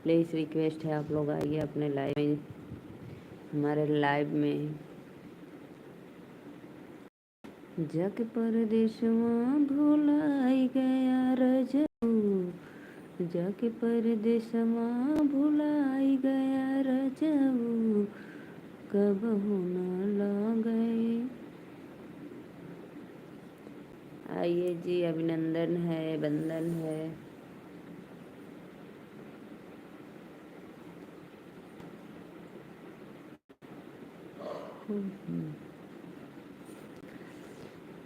Please request है आप लोग आइए अपने लाइव में, हमारे लाइव में। जाके परदेशवा भुलाई गया रजऊ, जाके परदेशवा भुलाई गया रजऊ, कब न लगे। आइए जी, अभिनंदन है, बंदन है।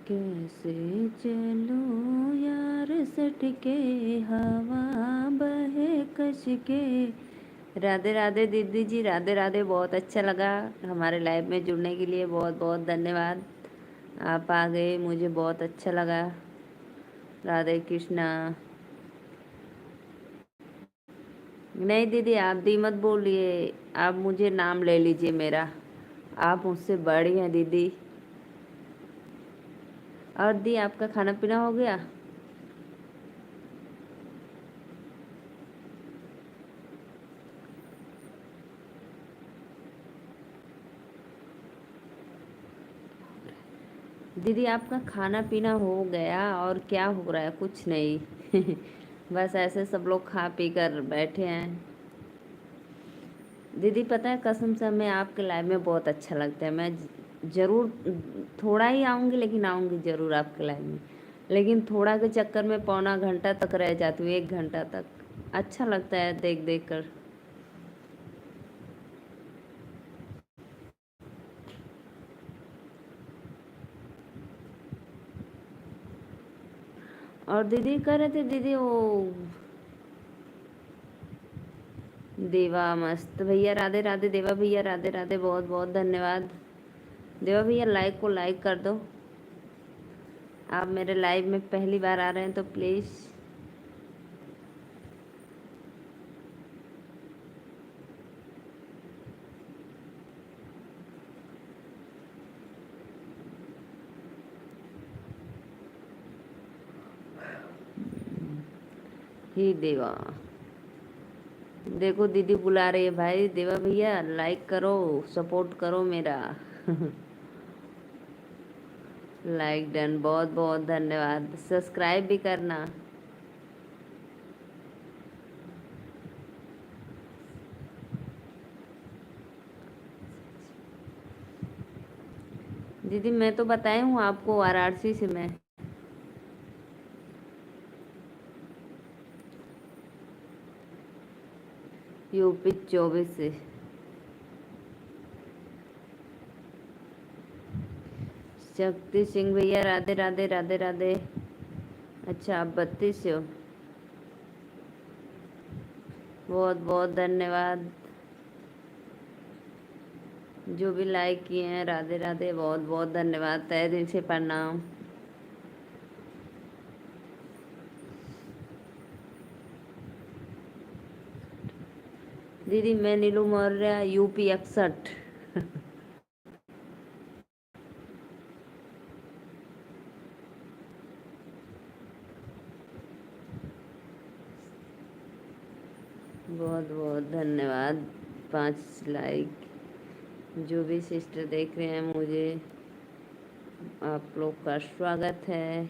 कैसे चलो यार सटके, हवा बहे कश के। राधे राधे दीदी जी, राधे राधे। बहुत अच्छा लगा हमारे लाइव में जुड़ने के लिए, बहुत बहुत धन्यवाद। आप आ गए, मुझे बहुत अच्छा लगा। राधे कृष्णा। नहीं दीदी, आप दी मत बोलिए, आप मुझे नाम ले लीजिए मेरा, आप मुझसे बड़ी हैं दीदी। और दी, आपका खाना पीना हो गया? दीदी आपका खाना पीना हो गया? और क्या हो रहा है? कुछ नहीं बस ऐसे सब लोग खा पी कर बैठे हैं। दीदी पता है, कसम से हमें आपके लाइव में बहुत अच्छा लगता है। मैं ज़रूर थोड़ा ही आऊँगी, लेकिन आऊँगी ज़रूर आपके लाइव में। लेकिन थोड़ा के चक्कर में पौना घंटा तक रह जाती हूँ, 1 घंटा तक। अच्छा लगता है देख देख कर। और दीदी कह रहे थे, दीदी वो देवा मस्त भैया, राधे राधे। देवा भैया राधे राधे, बहुत बहुत धन्यवाद। देवा भैया लाइक को लाइक कर दो। आप मेरे लाइव में पहली बार आ रहे हैं तो प्लीज़। ही देवा, देखो दीदी बुला रही है भाई। देवा भैया लाइक करो, सपोर्ट करो मेरा लाइक डन, बहुत बहुत धन्यवाद। सब्सक्राइब भी करना। दीदी मैं तो बताई हूँ आपको, वाराणसी से मैं। यूपी 24 से। शक्ति सिंह भैया राधे राधे, राधे राधे। अच्छा, आप 32 से हो? बहुत बहुत धन्यवाद। जो भी लाइक किए हैं, राधे राधे, बहुत बहुत धन्यवाद, तहे दिल से प्रणाम। दीदी मैं नीलू मौर्य, यूपी 61। बहुत बहुत धन्यवाद। 5 लाइक। जो भी सिस्टर देख रहे हैं, मुझे आप लोग का स्वागत है।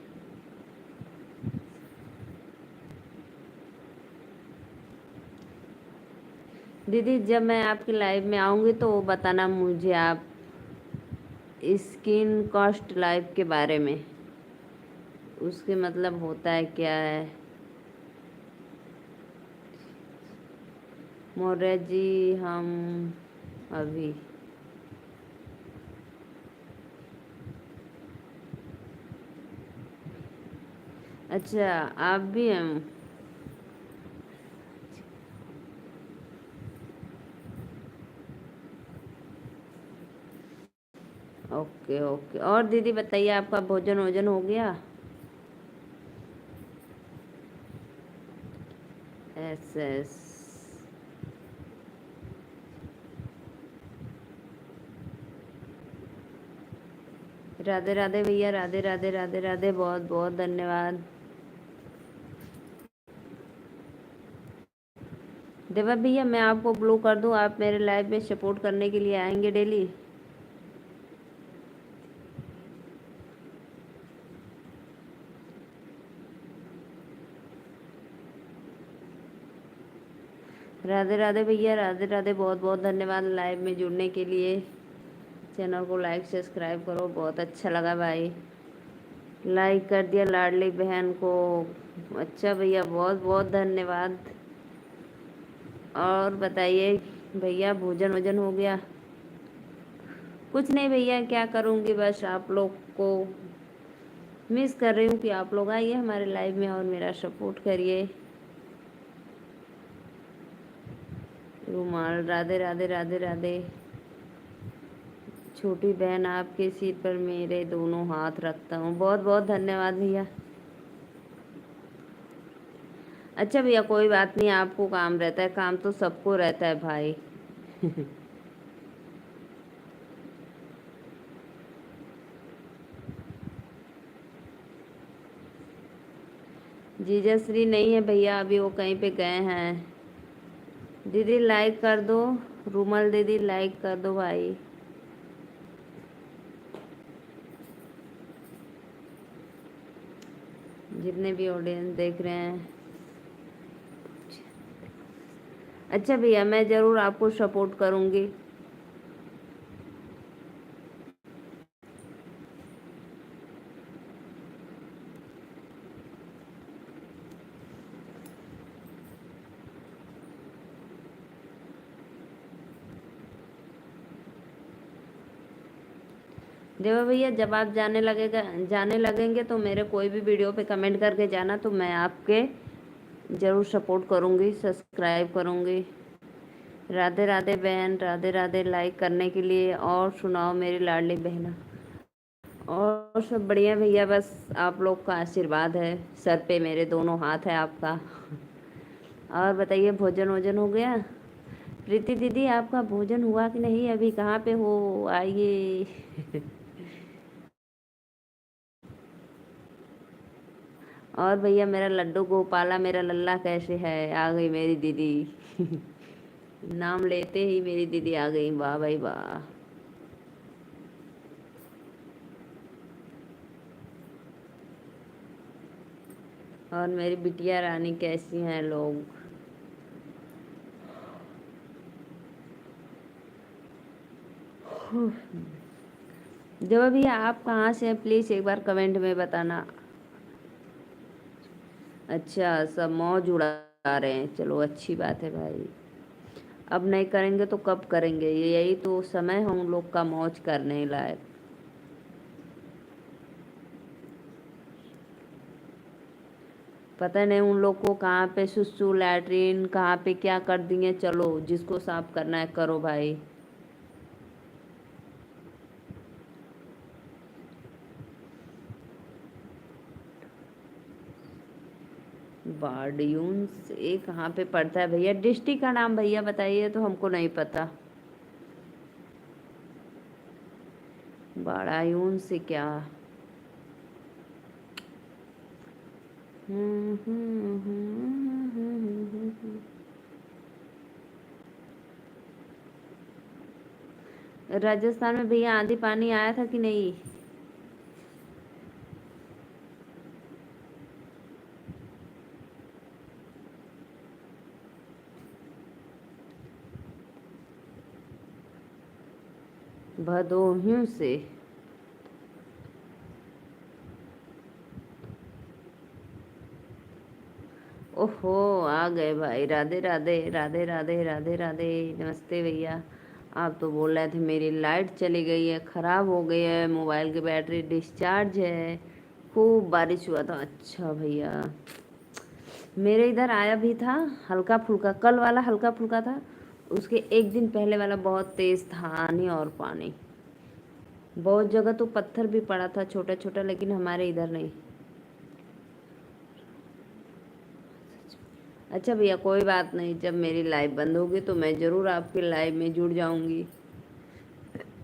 दीदी जब मैं आपके लाइव में आऊँगी तो बताना मुझे आप स्किन कॉस्ट लाइफ के बारे में, उसके मतलब होता है क्या है। मौर्य जी हम अभी। अच्छा, आप भी हैं? Okay okay. और दीदी बताइए, आपका भोजन वोजन हो गया? S S. राधे राधे भैया, राधे राधे, राधे राधे, बहुत बहुत धन्यवाद। देवा भैया मैं आपको ब्लू कर दूं, आप मेरे लाइव में सपोर्ट करने के लिए आएंगे डेली? राधे राधे भैया, राधे राधे, बहुत बहुत धन्यवाद लाइव में जुड़ने के लिए। चैनल को लाइक सब्सक्राइब करो, बहुत अच्छा लगा भाई। लाइक कर दिया लाडली बहन को। अच्छा भैया, बहुत बहुत धन्यवाद। और बताइए भैया, भोजन वोजन हो गया? कुछ नहीं भैया, क्या करूँगी, बस आप लोग को मिस कर रही हूँ कि आप लोग आइए हमारे लाइव में और मेरा सपोर्ट करिए। रुमाल, राधे राधे, राधे राधे। छोटी बहन आपके सिर पर मेरे दोनों हाथ रखता हूँ, बहुत बहुत धन्यवाद भैया। अच्छा भैया, कोई बात नहीं, आपको काम रहता है, काम तो सबको रहता है भाई। जीजाश्री नहीं है भैया, अभी वो कहीं पे गए हैं। दीदी लाइक कर दो, रूमल दीदी लाइक कर दो भाई। जितने भी ऑडियंस देख रहे हैं। अच्छा भैया, मैं ज़रूर आपको सपोर्ट करूँगी। देवा भैया, जब आप जाने लगेंगे तो मेरे कोई भी वीडियो पे कमेंट करके जाना, तो मैं आपके ज़रूर सपोर्ट करूँगी, सब्सक्राइब करूँगी। राधे राधे बहन, राधे राधे, लाइक करने के लिए। और सुनाओ मेरी लाडली बहना। और सब बढ़िया भैया, बस आप लोग का आशीर्वाद है, सर पे मेरे दोनों हाथ है आपका। और बताइए, भोजन वोजन हो गया? प्रीति दीदी, आपका भोजन हुआ कि नहीं? अभी कहाँ पे हो, आइए। और भैया, मेरा लड्डू गोपाला, मेरा लल्ला कैसे है? आ गई मेरी दीदी। नाम लेते ही मेरी दीदी आ गई, वाह भाई वाह। और मेरी बिटिया रानी कैसी हैं लोग? देवा भैया, आप कहाँ से हैं, प्लीज़ एक बार कमेंट में बताना। अच्छा, सब मौज उड़ा रहे हैं, चलो अच्छी बात है भाई। अब नहीं करेंगे तो कब करेंगे, यही तो समय है उन लोग का मौज करने लायक। पता नहीं उन लोग को कहाँ पे सुसु लैट्रिन कहाँ पे क्या कर दिए, चलो जिसको साफ करना है करो भाई। बारड्यून्स ये कहाँ पे पड़ता है भैया? डिस्ट्रिक्ट का नाम भैया बताइए, तो हमको नहीं पता। बारड्यून से क्या? राजस्थान में भैया आंधी पानी आया था कि नहीं? भदोही से? ओहो, आ गए भाई। राधे राधे, राधे राधे, राधे राधे, नमस्ते भैया। आप तो बोल रहे थे मेरी लाइट चली गई है, ख़राब हो गई है, मोबाइल की बैटरी डिस्चार्ज है, खूब बारिश हुआ था। अच्छा भैया, मेरे इधर आया भी था हल्का फुल्का, कल वाला हल्का फुल्का था, उसके एक दिन पहले वाला बहुत तेज़ था आनी और पानी। बहुत जगह तो पत्थर भी पड़ा था छोटा छोटा, लेकिन हमारे इधर नहीं। अच्छा भैया, कोई बात नहीं, जब मेरी लाइव बंद होगी तो मैं ज़रूर आपके लाइव में जुड़ जाऊंगी।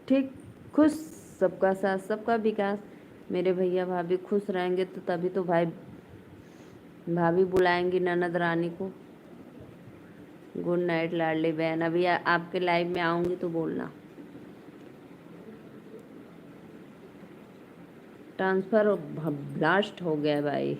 ठीक। खुश, सबका साथ सबका विकास। मेरे भैया भाभी खुश रहेंगे तो तभी तो भाई भाभी बुलाएंगी ननद रानी को। गुड नाइट लाडली बहन। अभी आपके लाइव में आऊंगी तो बोलना। ट्रांसफर ब्लास्ट हो गया भाई।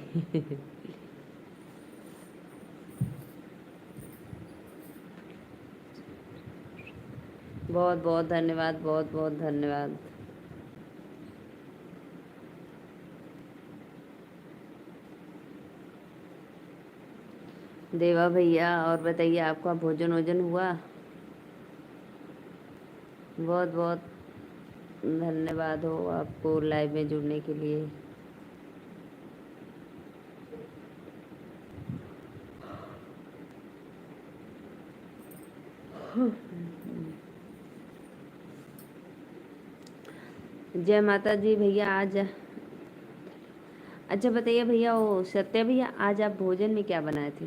बहुत बहुत धन्यवाद, बहुत बहुत धन्यवाद। देवा भैया, और बताइए आपका भोजन वोजन हुआ? बहुत बहुत धन्यवाद हो आपको लाइव में जुड़ने के लिए। जय माता जी भैया। आज अच्छा बताइए भैया, वो सत्य भैया, आज आप भोजन में क्या बनाए थे?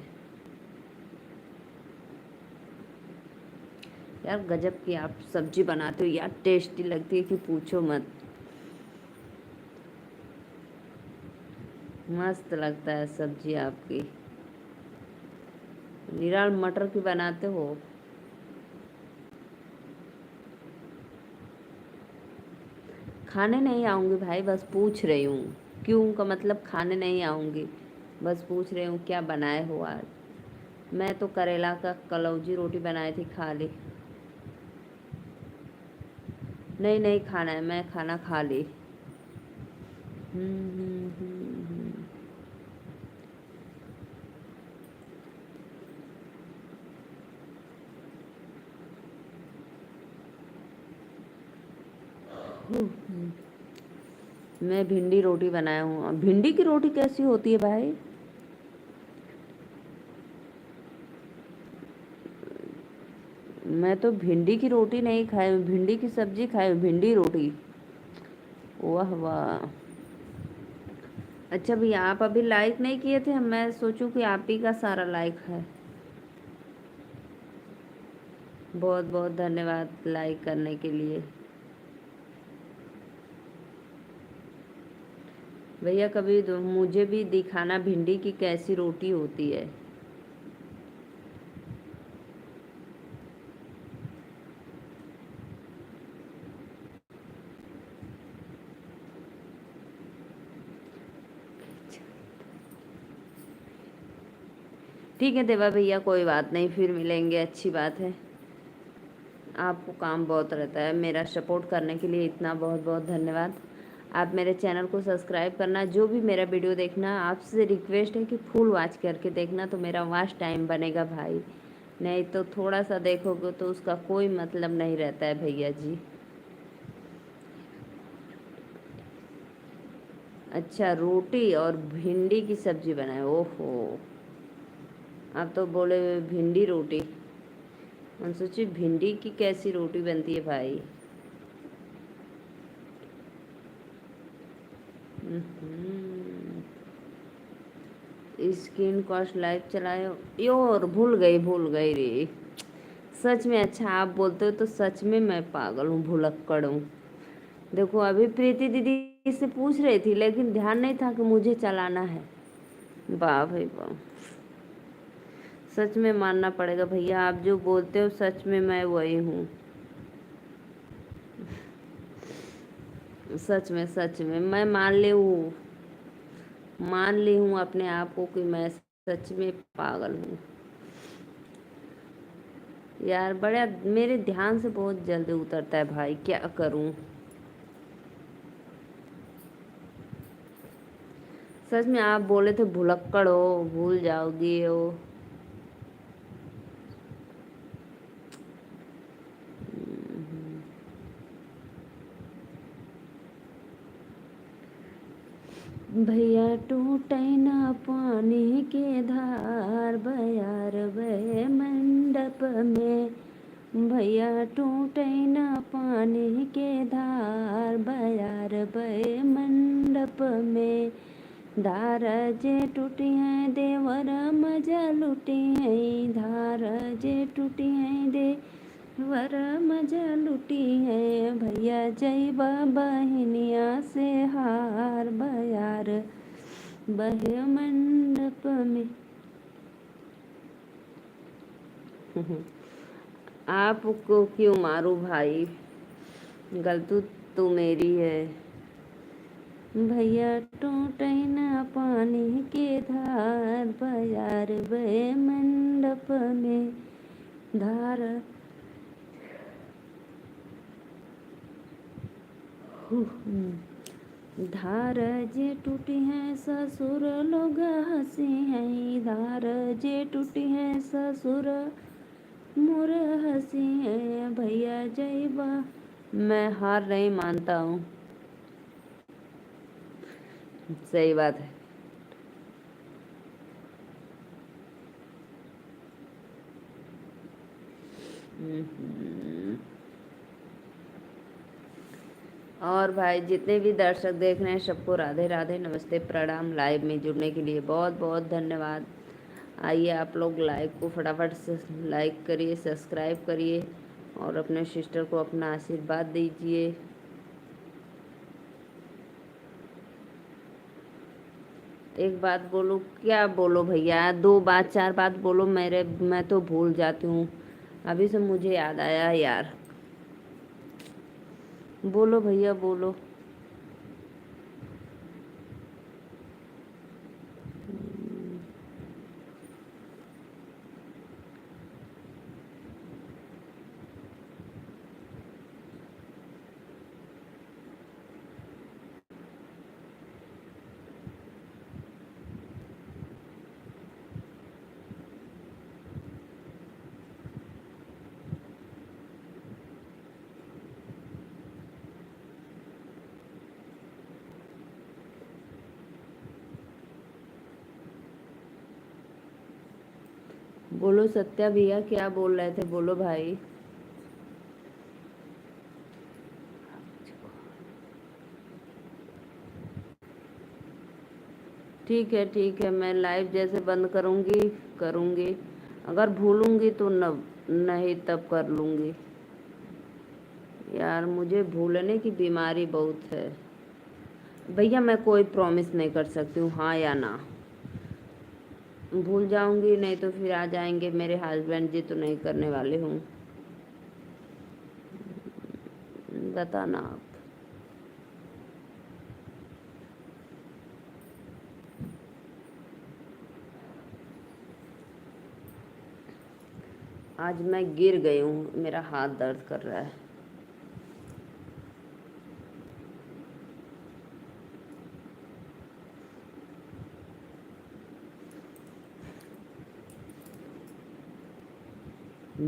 यार गजब की आप सब्जी बनाते हो यार, टेस्टी लगती है कि पूछो मत। मस्त लगता है सब्जी आपकी। निराल मटर की बनाते हो? खाने नहीं आऊंगी भाई, बस पूछ रही हूँ। क्यों का मतलब खाने नहीं आऊंगी, बस पूछ रही हूँ क्या बनाए हो आज। मैं तो करेला का कलौजी रोटी बनाई थी, खा ली। नहीं नहीं खाना है, मैं खाना खा ली। हम्म हम्म हम्म हम्म। मैं भिंडी रोटी बनाया हूँ। अब भिंडी की रोटी कैसी होती है भाई? मैं तो भिंडी की रोटी नहीं खाई हूँ, भिंडी की सब्जी खाई हूँ, भिंडी रोटी। वाह वाह। अच्छा भैया, आप अभी लाइक नहीं किए थे, मैं सोचूं कि आप ही का सारा लाइक है। बहुत बहुत धन्यवाद लाइक करने के लिए। भैया कभी मुझे भी दिखाना भिंडी की कैसी रोटी होती है। ठीक है देवा भैया, कोई बात नहीं, फिर मिलेंगे, अच्छी बात है। आपको काम बहुत रहता है, मेरा सपोर्ट करने के लिए इतना बहुत बहुत धन्यवाद। आप मेरे चैनल को सब्सक्राइब करना, जो भी मेरा वीडियो देखना, आपसे रिक्वेस्ट है कि फुल वॉच करके देखना, तो मेरा वॉच टाइम बनेगा भाई। नहीं तो थोड़ा सा देखोगे तो उसका कोई मतलब नहीं रहता है भैया जी। अच्छा, रोटी और भिंडी की सब्जी बनाए? ओहो, आप तो बोले भिंडी रोटी। हम सोचे भिंडी की कैसी रोटी बनती है भाई। स्क्रीन कॉस्ट लाइव चलाए योर, भूल गई रे। सच में? अच्छा आप बोलते हो तो सच में मैं पागल हूँ, भुलक्कड़ हूँ। देखो अभी प्रीति दीदी से पूछ रही थी, लेकिन ध्यान नहीं था कि मुझे चलाना है। वाह भाई वाह। सच में मानना पड़ेगा भैया, आप जो बोलते हो सच में मैं वही हूँ। सच में मैं मान ली हूँ अपने आप को कि मैं सच में पागल हूँ। यार बड़ा मेरे ध्यान से बहुत जल्दी उतरता है भाई, क्या करूँ। सच में आप बोले थे भुलक्कड़ हो, भूल जाओगी हो। भैया टूटे ना पानी के धार, बयार बहे मंडप में। भैया टूटे ना पानी के धार, बयार बहे मंडप में। धार जे टूटी है देवर मजा लुटी है, धार जे टूटी है देवर मजा लुटी है। भैया जय बहनिया से हार, बयार बहे मंडप में। आपको क्यों मारूं भाई, गलती तो मेरी है। भैया टूटे न पानी के धार, बयार बहे मंडप में धार। धार जे टूटी है ससुर लोग हंसी हैं, धार जे टूटी है ससुर मोर हंसी है। भैया जैबा, मैं हार नहीं मानता हूँ, सही बात है। और भाई जितने भी दर्शक देख रहे हैं सबको राधे राधे, नमस्ते, प्रणाम। लाइव में जुड़ने के लिए बहुत बहुत धन्यवाद। आइए आप लोग लाइव को फटाफट से लाइक करिए, सब्सक्राइब करिए और अपने सिस्टर को अपना आशीर्वाद दीजिए। एक बात बोलो, क्या बोलो भैया, 2 बात 4 बात बोलो, मैं तो भूल जाती हूँ। अभी से मुझे याद आया यार, बोलो भैया बोलो। बोलो सत्या भैया, क्या बोल रहे थे, बोलो भाई। ठीक है, मैं लाइव जैसे बंद करूँगी। अगर भूलूंगी तो नहीं तब कर लूँगी। यार मुझे भूलने की बीमारी बहुत है भैया, मैं कोई प्रॉमिस नहीं कर सकती हूँ हाँ या ना। भूल जाऊंगी नहीं तो फिर आ जाएंगे मेरे हस्बैंड जी, तो नहीं करने वाले हूँ, बताना आप। आज मैं गिर गई हूँ, मेरा हाथ दर्द कर रहा है।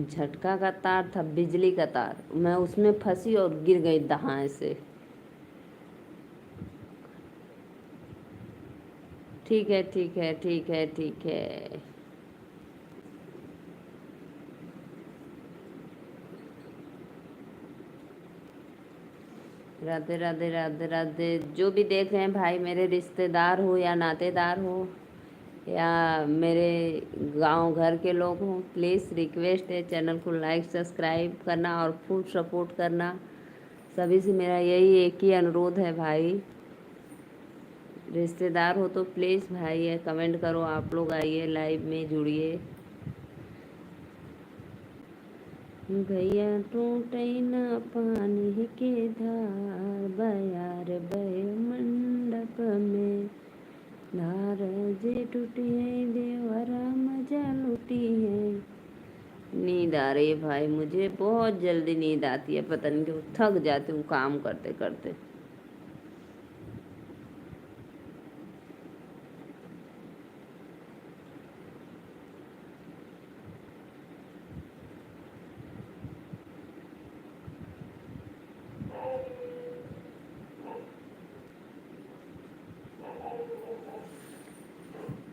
झटका का तार था, बिजली का तार, मैं उसमें फंसी और गिर गई दहाए से। ठीक है। राधे राधे राधे राधे। जो भी देख रहे हैं भाई, मेरे रिश्तेदार हो या नातेदार हो या मेरे गांव घर के लोग हों, प्लीज़ रिक्वेस्ट है चैनल को लाइक सब्सक्राइब करना और फुल सपोर्ट करना। सभी से मेरा यही एक ही अनुरोध है भाई। रिश्तेदार हो तो प्लीज़ भाई ये कमेंट करो, आप लोग आइए लाइव में जुड़िए। भैया टूटे न पानी के धार, बयार बहे मंडप में धार जे टूटी है, देवरा मजा लूटी है। नींद आ रही है भाई, मुझे बहुत जल्दी नींद आती है, पता नहीं क्यों, थक जाती हूँ काम करते करते।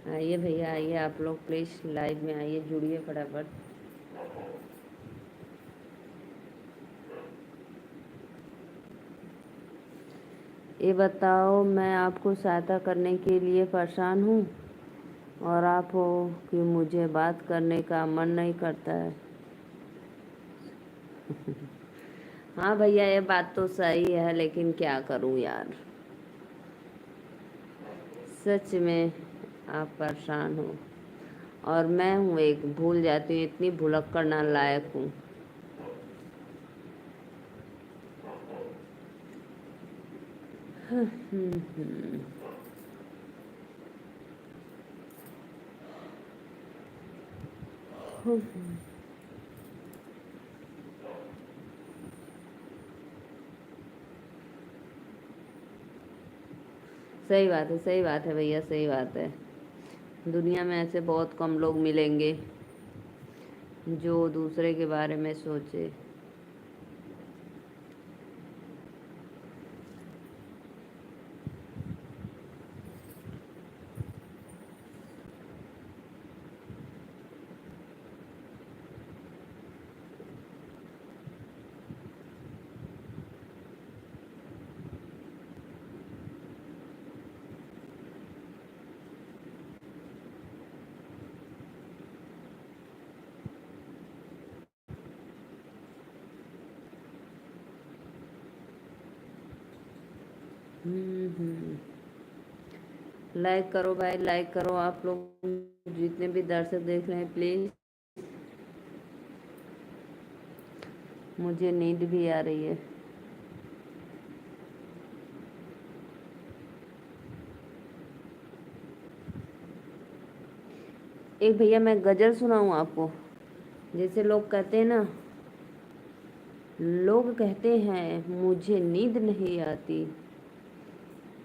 आइए भैया आइए, आप लोग प्लीज़ लाइव में आइए, जुड़िए फटाफट। ये बताओ, मैं आपको सहायता करने के लिए परेशान हूँ और आप हो कि मुझे बात करने का मन नहीं करता है। हाँ भैया ये बात तो सही है, लेकिन क्या करूँ यार, सच में आप परेशान हो। और मैं हूँ एक भूल जाती हूँ, इतनी भुलक्कड़ नालायक हूँ। सही बात है, सही बात है भैया, सही बात है। दुनिया में ऐसे बहुत कम लोग मिलेंगे जो दूसरे के बारे में सोचे। लाइक करो भाई, लाइक करो आप लोग, जितने भी दर्शक देख रहे हैं प्लीज। मुझे नींद भी आ रही है। एक भैया मैं गजल सुनाऊं आपको। जैसे लोग कहते हैं ना, लोग कहते हैं मुझे नींद नहीं आती।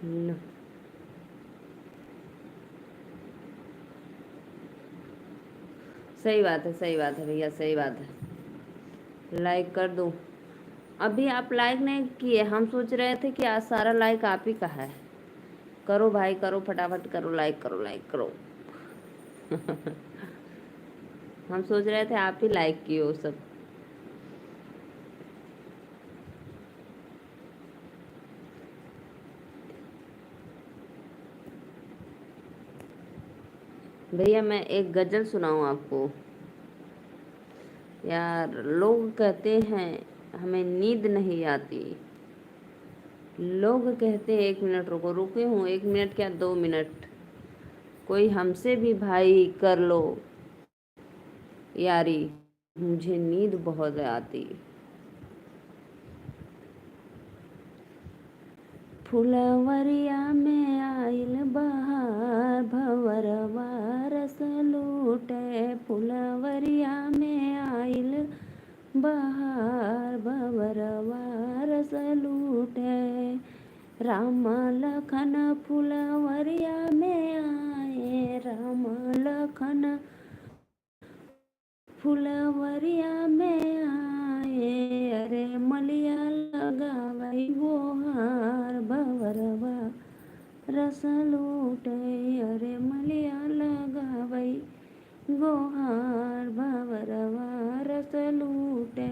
ल- सही बात है, सही बात है भैया, सही बात है। लाइक कर दो। अभी आप लाइक नहीं किए, हम सोच रहे थे कि आज सारा लाइक आप ही का है। करो भाई करो, फटाफट करो, लाइक करो, लाइक करो। हम सोच रहे थे आप ही लाइक किए हो सब। भैया मैं एक गजल सुनाऊं आपको। यार लोग कहते हैं हमें नींद नहीं आती। लोग कहते हैं, एक मिनट रुको, रुके हूँ, 1 मिनट क्या 2 मिनट। कोई हमसे भी भाई कर लो यारी, मुझे नींद बहुत आती। फुलवरिया में आइल बहार, भंवरवा रस लूटे। फुलवरिया में आइल बहार, भंवरवा रस लूटे। राम लखन फुलवरिया में आए, राम लखन फुलवरिया में आए। अरे मलिया लगावई वो हार, भंवरवा रस लूटे। अरे मलिया लगावई गोहार, भंवरवा रस लूटे।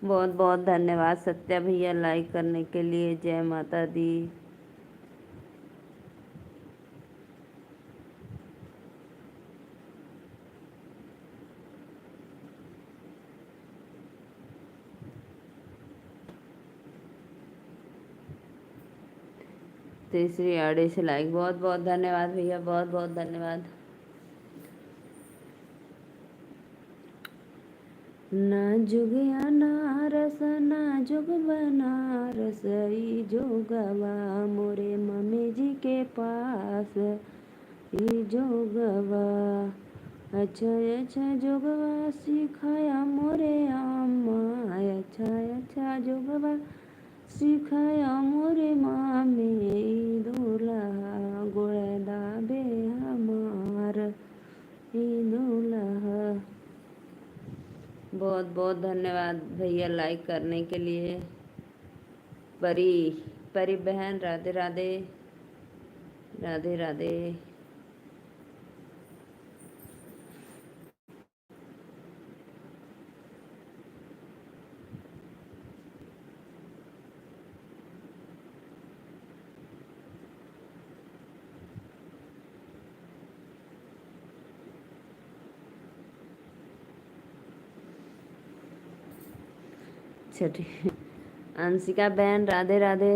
बहुत बहुत धन्यवाद सत्या भैया लाइक करने के लिए। जय माता दी। तीसरी आड़े से लाइक, बहुत बहुत धन्यवाद भैया, बहुत बहुत धन्यवाद। नाजुक अनारस नाजुक बनारस, ई जोगवा मोरे मम्मी जी के पास। ई जोगवा अच्छा अच्छा जोगवा सिखाया मोरे अम्मा। अच्छा अच्छा जोगवा सिखाया मोरे मामी। ई दूल्हा गोड़दा बे हमार, ई दूल्हा। बहुत बहुत धन्यवाद भैया लाइक करने के लिए। परी, परी बहन राधे राधे, राधे राधे। छठी अंशिका बहन राधे राधे।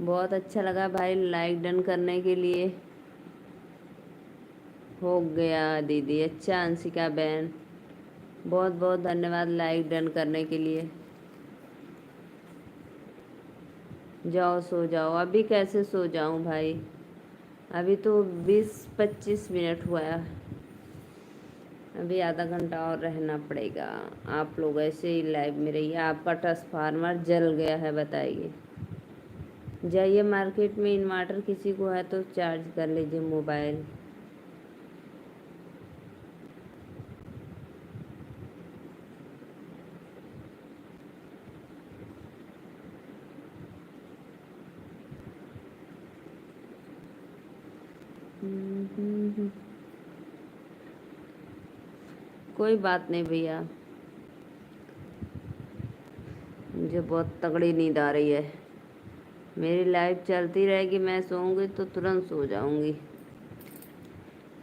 बहुत अच्छा लगा भाई लाइक डन करने के लिए। हो गया दीदी। अच्छा अंशिका बहन, बहुत बहुत धन्यवाद लाइक डन करने के लिए। जाओ सो जाओ। अभी कैसे सो जाऊं भाई, अभी तो 20-25 मिनट हुआ है। अभी आधा घंटा और रहना पड़ेगा। आप लोग ऐसे ही लाइव में रहिए। आपका ट्रांसफार्मर जल गया है बताइए। जाइए मार्केट में, इन्वर्टर किसी को है तो चार्ज कर लीजिए मोबाइल। कोई बात नहीं भैया, मुझे बहुत तगड़ी नींद आ रही है। मेरी लाइफ चलती रहेगी, मैं सोऊंगी तो तुरंत सो जाऊंगी।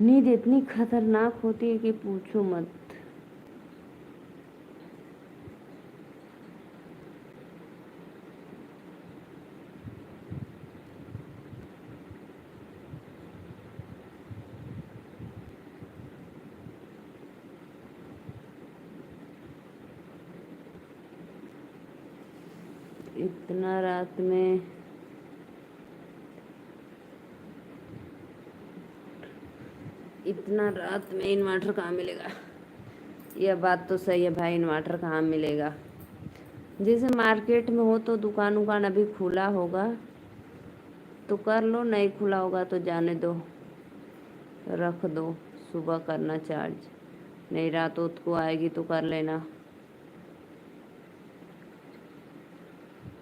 नींद इतनी खतरनाक होती है कि पूछो मत। इतना रात में इतना रात में इन्वर्टर कहाँ मिलेगा। यह बात तो सही है भाई, इन्वर्टर कहाँ मिलेगा। जैसे मार्केट में हो तो दुकान उकान अभी खुला होगा तो कर लो, नहीं खुला होगा तो जाने दो, रख दो। सुबह करना चार्ज, नहीं रात उत को आएगी तो कर लेना।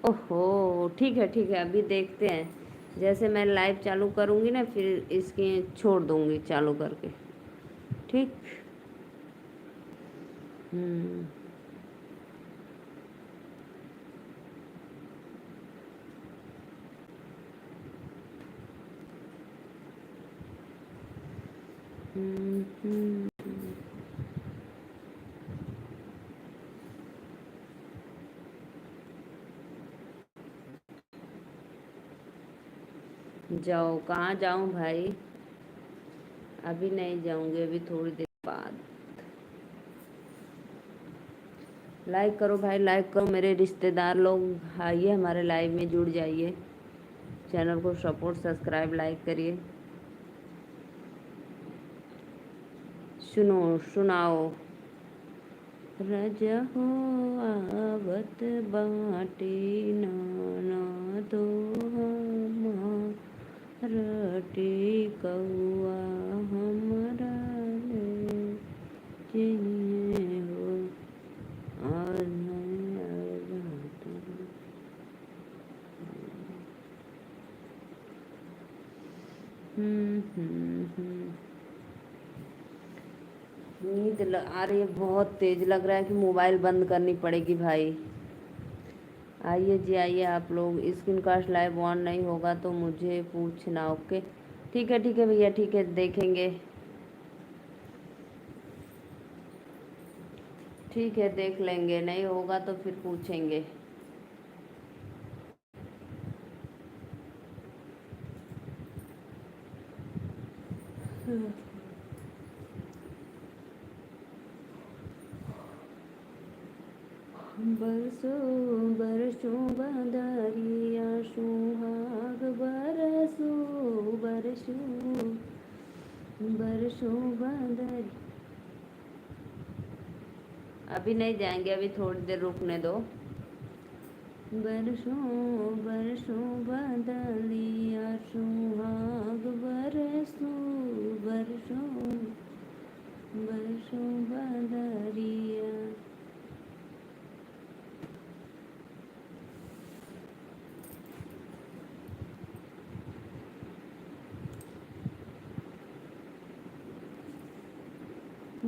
ओहो ठीक है ठीक है, अभी देखते हैं। जैसे मैं लाइव चालू करूँगी ना फिर इसकी छोड़ दूँगी चालू करके, ठीक। हम्म हम्म, हम्म। जाओ, कहाँ जाऊँ भाई, अभी नहीं जाऊँगी, अभी थोड़ी देर बाद। लाइक करो भाई, लाइक करो। मेरे रिश्तेदार लोग आइए हमारे लाइव में जुड़ जाइए। चैनल को सपोर्ट, सब्सक्राइब, लाइक करिए। सुनो सुनाओ। राजा हो आवत बाटे नाना तो रटे कौआ हमरा ले चिन्हे हो आज नींद आ रही है, बहुत तेज लग रहा है कि मोबाइल बंद करनी पड़ेगी भाई। आइए जी आइए आप लोग। स्क्रीन कास्ट लाइव ऑन नहीं होगा तो मुझे पूछना, ओके। ठीक है भैया, ठीक है देखेंगे। ठीक है देख लेंगे, नहीं होगा तो फिर पूछेंगे। बरसों बरसों बदरिया सुहाग बरसों बरसों बरसों बदरी। अभी नहीं जाएंगे, अभी थोड़ी देर रुकने दो। बरसों बरसों बदलिया सुहाग बरसों बरसों बरसों बदरिया।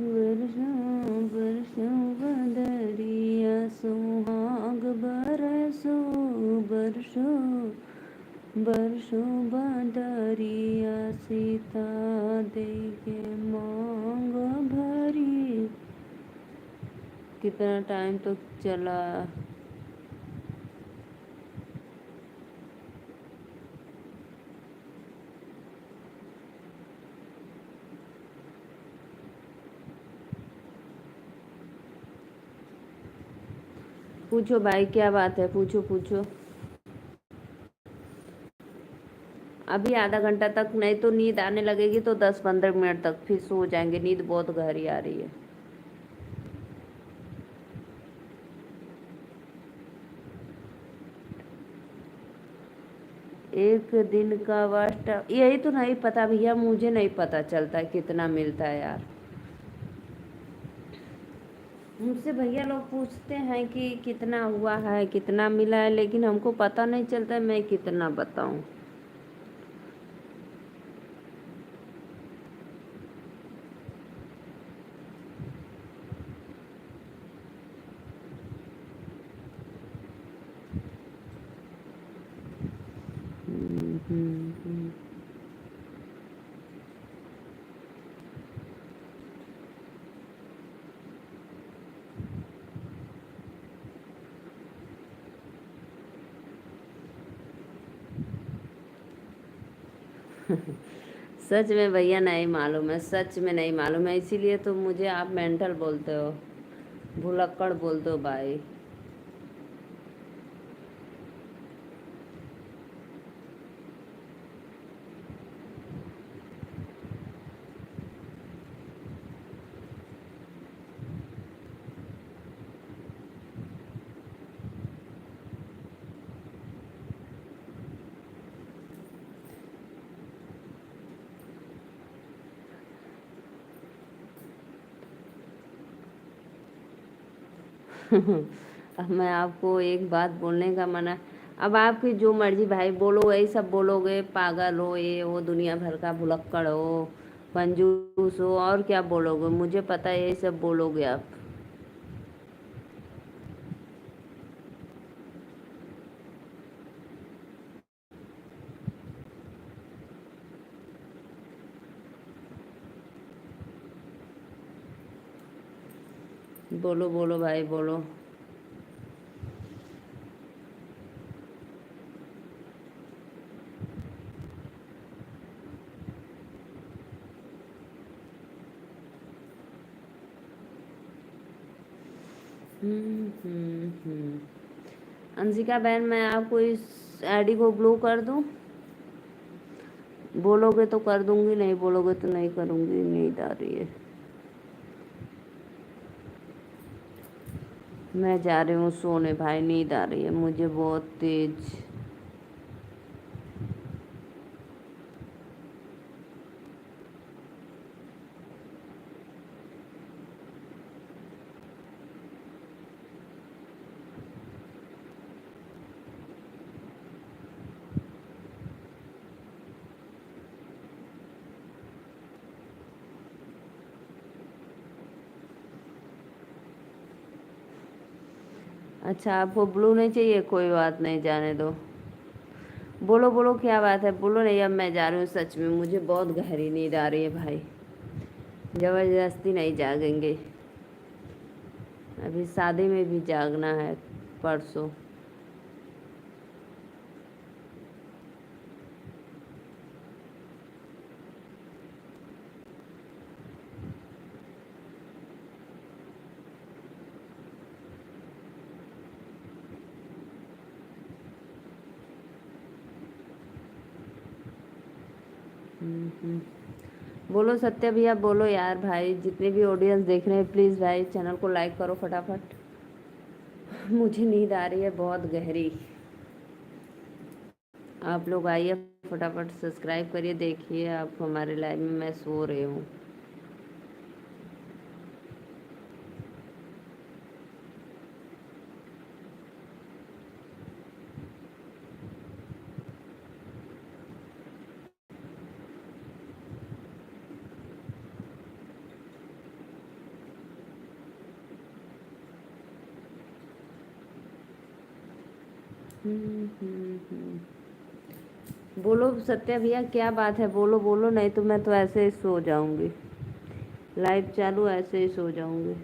बरसों बरसों बदरिया सुहाग बरसों बरसों बरसों बदरिया सीता दे के मांग भरी। कितना टाइम तो चला। पूछो भाई, क्या बात है, पूछो पूछो। अभी आधा घंटा तक, नहीं तो नींद आने लगेगी तो 10-15 मिनट तक, फिर सो जाएंगे। नींद बहुत गहरी आ रही है। एक दिन का वास्ट, यही तो नहीं पता भैया, मुझे नहीं पता चलता है कितना मिलता है यार। मुझसे भैया लोग पूछते हैं कि कितना हुआ है, कितना मिला है, लेकिन हमको पता नहीं चलता है, मैं कितना बताऊं। हम्म। सच में भैया नहीं मालूम है, सच में नहीं मालूम है, इसीलिए तो मुझे आप मेंटल बोलते हो, भुलक्कड़ बोलते हो भाई। अब मैं आपको एक बात बोलने का मना, अब आपकी जो मर्जी भाई, बोलो वही सब बोलोगे, पागल हो, ये वो, दुनिया भर का भुलक्कड़ हो, कंजूस हो, और क्या बोलोगे, मुझे पता है यही सब बोलोगे आप। बोलो बोलो भाई बोलो। अंशिका बहन, मैं आपको इस आईडी को ब्लू कर दूं? बोलोगे तो कर दूंगी, नहीं बोलोगे तो नहीं करूंगी। नींद आ रही है, मैं जा रही हूँ सोने भाई, नींद आ रही है मुझे बहुत तेज। अच्छा, आपको ब्लू नहीं चाहिए, कोई बात नहीं, जाने दो। बोलो बोलो, क्या बात है, बोलो। नहीं, अब मैं जा रही हूँ, सच में मुझे बहुत गहरी नींद आ रही है भाई, जबरदस्ती नहीं जागेंगे। अभी शादी में भी जागना है परसों। बोलो सत्य भैया, बोलो यार भाई, जितने भी ऑडियंस देख रहे हैं प्लीज़ भाई चैनल को लाइक करो फटाफट। मुझे नींद आ रही है बहुत गहरी। आप लोग आइए फटाफट, सब्सक्राइब करिए, देखिए आप हमारे लाइव में, मैं सो रही हूँ। बोलो सत्या भैया, क्या बात है, बोलो बोलो, नहीं तो मैं तो ऐसे ही सो जाऊंगी। लाइव चालू, ऐसे ही सो जाऊंगी।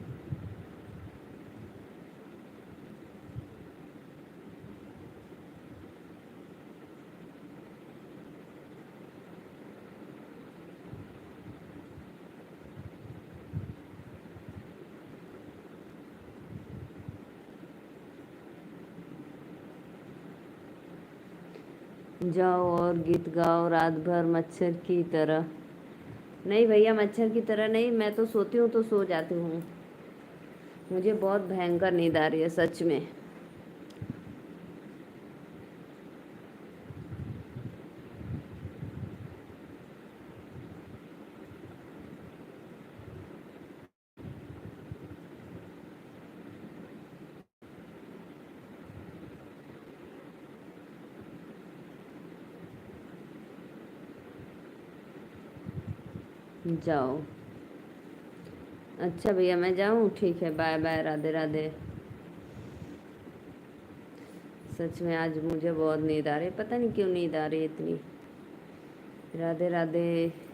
जाओ और गीत गाओ रात भर मच्छर की तरह। नहीं भैया, मच्छर की तरह नहीं, मैं तो सोती हूँ तो सो जाती हूँ। मुझे बहुत भयंकर नींद आ रही है सच में। जाओ। अच्छा भैया मैं जाऊँ, ठीक है, बाय बाय, राधे राधे। सच में आज मुझे बहुत नींद आ रही है, पता नहीं क्यों नींद आ रही है इतनी। राधे राधे।